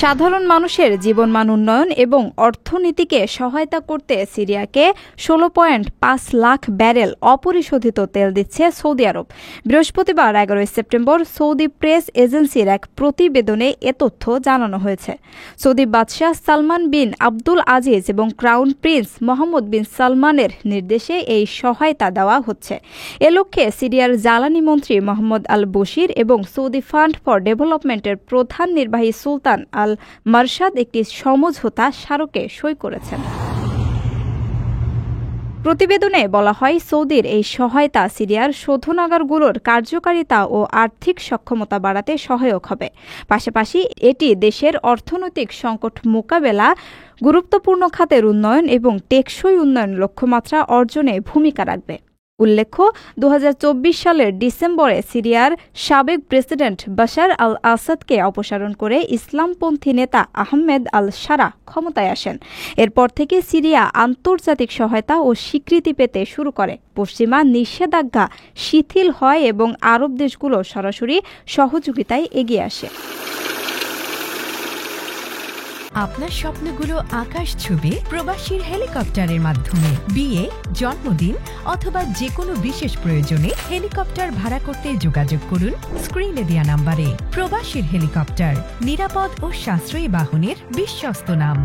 সাধারণ মানুষের জীবনমান উন্নয়ন এবং অর্থনীতিকে সহায়তা করতে সিরিয়াকে ১৬.৫ লাখ ব্যারেল অপরিশোধিত তেল দিচ্ছে সৌদি আরব। বৃহস্পতিবার ১১ সেপ্টেম্বর সৌদি প্রেস এজেন্সির এক প্রতিবেদনে এ তথ্য জানানো হয়েছে। সৌদি বাদশাহ সালমান বিন আব্দুল আজিজ এবং ক্রাউন প্রিন্স মোহাম্মদ বিন সালমানের নির্দেশে এই সহায়তা দেওয়া হচ্ছে। এ লক্ষ্যে সিরিয়ার জ্বালানি মন্ত্রী মোহাম্মদ আল বশির এবং সৌদি ফান্ড ফর ডেভেলপমেন্টের প্রধান নির্বাহী সুলতান আল মারশাদ একটি সমঝোতা স্মারকে সই করেছেন। প্রতিবেদনে বলা হয়, সৌদির এই সহায়তা সিরিয়ার শোধনাগারগুলোর কার্যকারিতা ও আর্থিক সক্ষমতা বাড়াতে সহায়ক হবে। পাশাপাশি এটি দেশের অর্থনৈতিক সংকট মোকাবেলা, গুরুত্বপূর্ণ খাতের উন্নয়ন এবং টেকসই উন্নয়ন লক্ষ্যমাত্রা অর্জনে ভূমিকা রাখবে। উল্লেখ্য, ২০২৪ সালের ডিসেম্বরে সিরিয়ার সাবেক প্রেসিডেন্ট বাশার আল আসাদকে অপসারণ করে ইসলামপন্থী নেতা আহমেদ আল শারা ক্ষমতায় আসেন। এরপর থেকে সিরিয়া আন্তর্জাতিক সহায়তা ও স্বীকৃতি পেতে শুরু করে। পশ্চিমা নিষেধাজ্ঞা শিথিল হয় এবং আরব দেশগুলো সরাসরি সহযোগিতায় এগিয়ে আসে। আপনার স্বপ্নগুলো আকাশ ছুবে প্রবাসীর হেলিকপ্টারের মাধ্যমে। বিয়ে, জন্মদিন অথবা যে কোনো বিশেষ প্রয়োজনে হেলিকপ্টার ভাড়া করতে যোগাযোগ করুন স্ক্রিনে দেয়া নাম্বারে। প্রবাসীর হেলিকপ্টার, নিরাপদ ও সাশ্রয়ী বাহনের বিশ্বস্ত নাম।